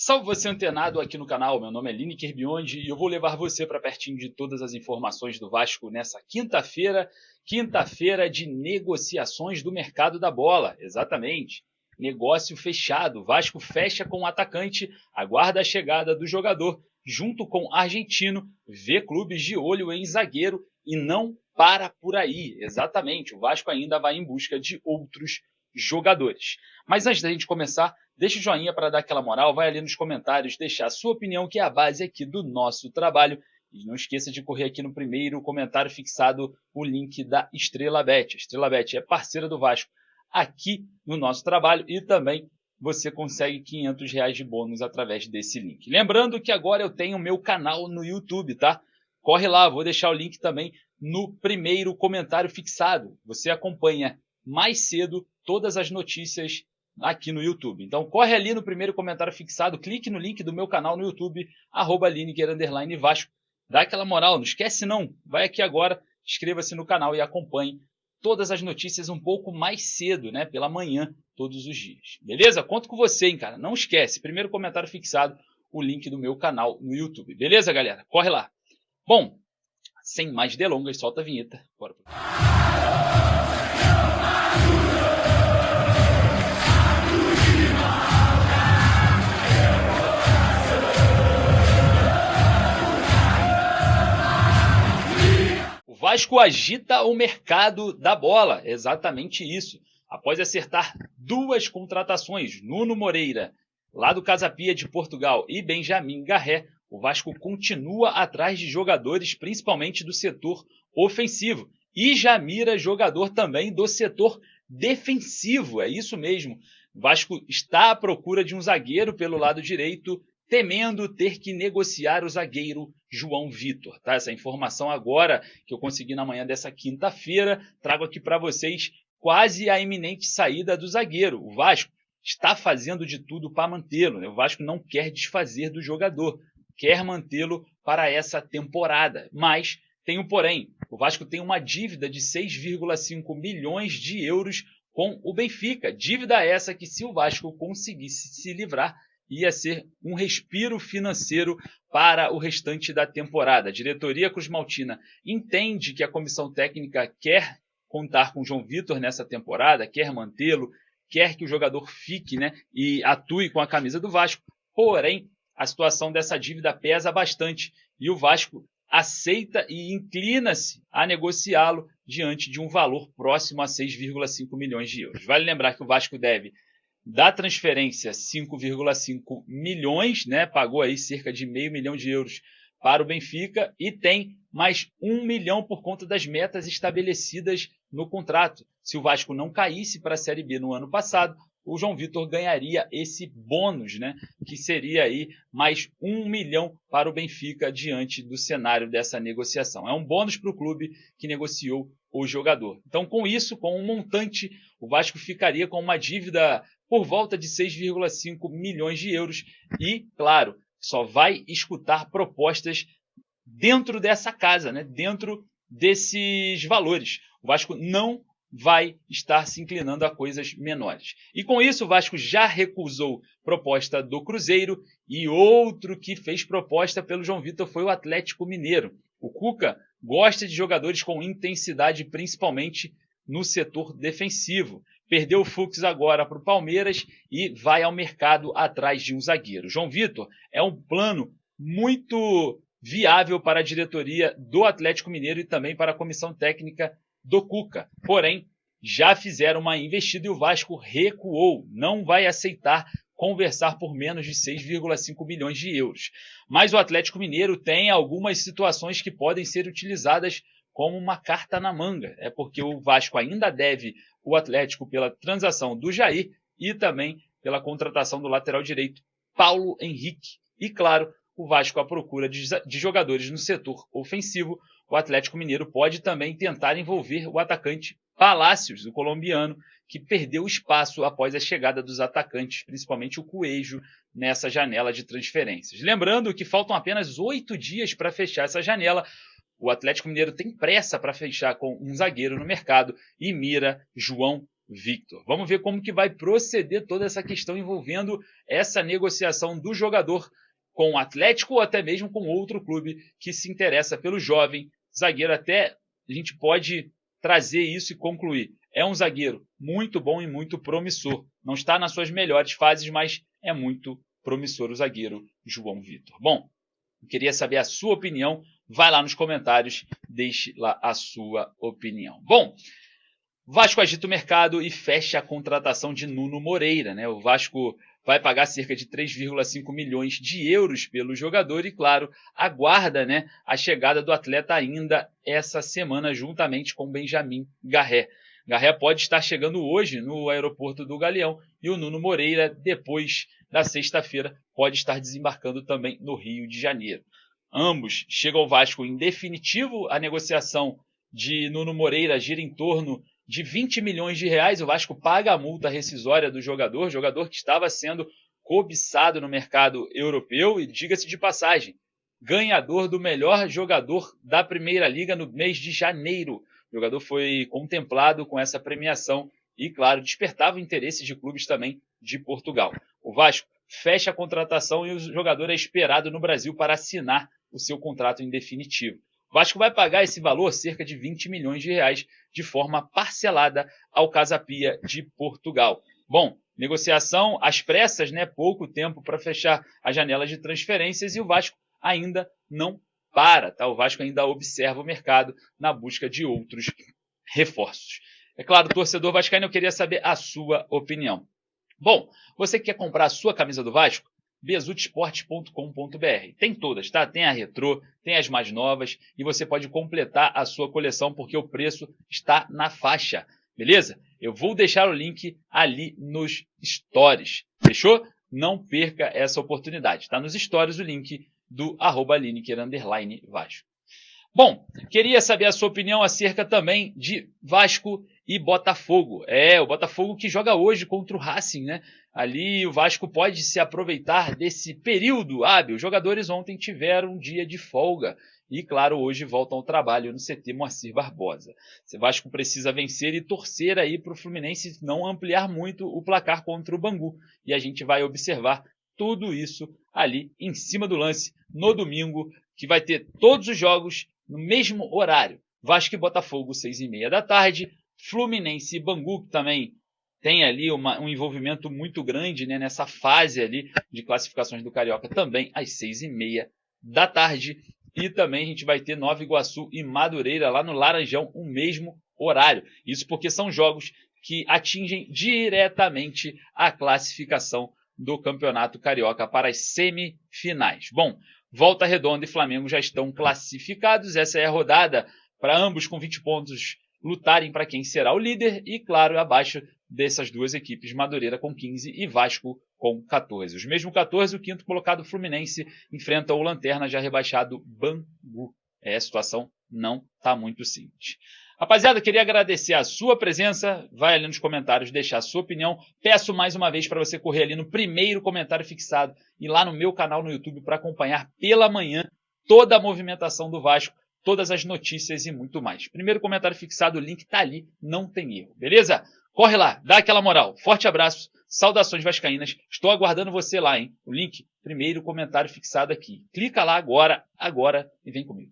Salve você antenado aqui no canal, meu nome é Lineker Biondi e eu vou levar você para pertinho de todas as informações do Vasco nessa quinta-feira de negociações do mercado da bola, exatamente. Negócio fechado, Vasco fecha com o atacante, aguarda a chegada do jogador, junto com o argentino, vê clubes de olho em zagueiro e não para por aí, exatamente, o Vasco ainda vai em busca de outros jogadores. Mas antes da gente começar, deixa o joinha para dar aquela moral, vai ali nos comentários, deixar a sua opinião, que é a base aqui do nosso trabalho. E não esqueça de correr aqui no primeiro comentário fixado o link da Estrela Bet. A Estrela Bet é parceira do Vasco aqui no nosso trabalho e também você consegue R$ 500 de bônus através desse link. Lembrando que agora eu tenho o meu canal no YouTube, tá? Corre lá, vou deixar o link também no primeiro comentário fixado. Você acompanha mais cedo todas as notícias aqui no YouTube. Então corre ali no primeiro comentário fixado, clique no link do meu canal no YouTube, @Lineker_Vasco. Dá aquela moral, não esquece não. Vai aqui agora, inscreva-se no canal e acompanhe todas as notícias um pouco mais cedo, né? Pela manhã, todos os dias. Beleza? Conto com você, hein, cara. Não esquece, primeiro comentário fixado, o link do meu canal no YouTube. Beleza, galera? Corre lá. Bom, sem mais delongas, solta a vinheta. Bora pro Vasco agita o mercado da bola, exatamente isso. Após acertar duas contratações, Nuno Moreira, lá do Casa Pia de Portugal, e Benjamin Garré, o Vasco continua atrás de jogadores, principalmente do setor ofensivo. E já mira jogador também do setor defensivo, é isso mesmo. O Vasco está à procura de um zagueiro pelo lado direito, temendo ter que negociar o zagueiro João Vitor. Tá? Essa informação agora que eu consegui na manhã dessa quinta-feira, trago aqui para vocês quase a iminente saída do zagueiro. O Vasco está fazendo de tudo para mantê-lo, né? O Vasco não quer desfazer do jogador, quer mantê-lo para essa temporada. Mas tem um porém, o Vasco tem uma dívida de 6,5 milhões de euros com o Benfica. Dívida essa que, se o Vasco conseguisse se livrar, ia ser um respiro financeiro para o restante da temporada. A diretoria cruzmaltina entende que a comissão técnica quer contar com o João Vitor nessa temporada, quer mantê-lo, quer que o jogador fique, né, e atue com a camisa do Vasco. Porém, a situação dessa dívida pesa bastante e o Vasco aceita e inclina-se a negociá-lo diante de um valor próximo a 6,5 milhões de euros. Vale lembrar que o Vasco deve da transferência 5,5 milhões, né? Pagou aí cerca de meio milhão de euros para o Benfica e tem mais 1 milhão por conta das metas estabelecidas no contrato. Se o Vasco não caísse para a Série B no ano passado, o João Vitor ganharia esse bônus, né? Que seria aí mais 1 milhão para o Benfica diante do cenário dessa negociação. É um bônus para o clube que negociou o jogador. Então, com isso, com um montante, o Vasco ficaria com uma dívida por volta de 6,5 milhões de euros e, claro, só vai escutar propostas dentro dessa casa, né? Dentro desses valores. O Vasco não vai estar se inclinando a coisas menores. E com isso o Vasco já recusou proposta do Cruzeiro e outro que fez proposta pelo João Vitor foi o Atlético Mineiro. O Cuca gosta de jogadores com intensidade, principalmente no setor defensivo. Perdeu o Fux agora para o Palmeiras e vai ao mercado atrás de um zagueiro. João Vitor é um plano muito viável para a diretoria do Atlético Mineiro e também para a comissão técnica do Cuca. Porém, já fizeram uma investida e o Vasco recuou. Não vai aceitar conversar por menos de 6,5 milhões de euros. Mas o Atlético Mineiro tem algumas situações que podem ser utilizadas como uma carta na manga. É porque o Vasco ainda deve o Atlético pela transação do Jair e também pela contratação do lateral direito Paulo Henrique. E, claro, o Vasco à procura de jogadores no setor ofensivo. O Atlético Mineiro pode também tentar envolver o atacante Palacios, o colombiano, que perdeu espaço após a chegada dos atacantes, principalmente o Coelho, nessa janela de transferências. Lembrando que faltam apenas 8 dias para fechar essa janela. O Atlético Mineiro tem pressa para fechar com um zagueiro no mercado e mira João Victor. Vamos ver como que vai proceder toda essa questão envolvendo essa negociação do jogador com o Atlético ou até mesmo com outro clube que se interessa pelo jovem zagueiro. Até a gente pode trazer isso e concluir. É um zagueiro muito bom e muito promissor. Não está nas suas melhores fases, mas é muito promissor o zagueiro João Victor. Bom, eu queria saber a sua opinião. Vai lá nos comentários, deixe lá a sua opinião. Bom, Vasco agita o mercado e fecha a contratação de Nuno Moreira, né? O Vasco vai pagar cerca de 3,5 milhões de euros pelo jogador e, claro, aguarda, né, a chegada do atleta ainda essa semana, juntamente com Benjamin Garré. Garré pode estar chegando hoje no aeroporto do Galeão e o Nuno Moreira, depois da sexta-feira, pode estar desembarcando também no Rio de Janeiro. Ambos chegam ao Vasco em definitivo. A negociação de Nuno Moreira gira em torno de 20 milhões de reais. O Vasco paga a multa rescisória do jogador que estava sendo cobiçado no mercado europeu e, diga-se de passagem, ganhador do melhor jogador da Primeira Liga no mês de janeiro. O jogador foi contemplado com essa premiação e, claro, despertava o interesse de clubes também de Portugal. O Vasco fecha a contratação e o jogador é esperado no Brasil para assinar o seu contrato em definitivo. O Vasco vai pagar esse valor, cerca de 20 milhões de reais, de forma parcelada ao Casa Pia de Portugal. Bom, negociação às pressas, né? Pouco tempo para fechar a janela de transferências e o Vasco ainda não para, tá? O Vasco ainda observa o mercado na busca de outros reforços. É claro, torcedor vascaíno, eu queria saber a sua opinião. Bom, você que quer comprar a sua camisa do Vasco? Bezutesportes.com.br. Tem todas, tá? Tem a retrô, tem as mais novas e você pode completar a sua coleção porque o preço está na faixa, beleza? Eu vou deixar o link ali nos stories, fechou? Não perca essa oportunidade. Está nos stories o link do @Lineker_Vasco. Bom, queria saber a sua opinião acerca também de Vasco e Botafogo. O Botafogo que joga hoje contra o Racing, né? Ali o Vasco pode se aproveitar desse período hábil. Os jogadores ontem tiveram um dia de folga e, claro, hoje voltam ao trabalho no CT Moacir Barbosa. O Vasco precisa vencer e torcer aí para o Fluminense não ampliar muito o placar contra o Bangu. E a gente vai observar tudo isso ali em cima do lance no domingo, que vai ter todos os jogos no mesmo horário. Vasco e Botafogo, 6h30 da tarde. Fluminense e Bangu, que também tem ali um envolvimento muito grande, né, nessa fase ali de classificações do Carioca, também às 6h30 da tarde. E também a gente vai ter Nova Iguaçu e Madureira lá no Laranjão, o mesmo horário. Isso porque são jogos que atingem diretamente a classificação do Campeonato Carioca para as semifinais. Bom, Volta Redonda e Flamengo já estão classificados. Essa é a rodada para ambos com 20 pontos lutarem para quem será o líder e, claro, abaixo dessas duas equipes, Madureira com 15 e Vasco com 14. Os mesmos 14, o quinto colocado Fluminense enfrenta o lanterna já rebaixado Bangu. A situação não está muito simples. Rapaziada, queria agradecer a sua presença. Vai ali nos comentários deixar a sua opinião. Peço mais uma vez para você correr ali no primeiro comentário fixado e lá no meu canal no YouTube para acompanhar pela manhã toda a movimentação do Vasco, todas as notícias e muito mais. Primeiro comentário fixado, o link tá ali, não tem erro, beleza? Corre lá, dá aquela moral. Forte abraço, saudações vascaínas. Estou aguardando você lá, hein? O link, primeiro comentário fixado aqui. Clica lá agora e vem comigo.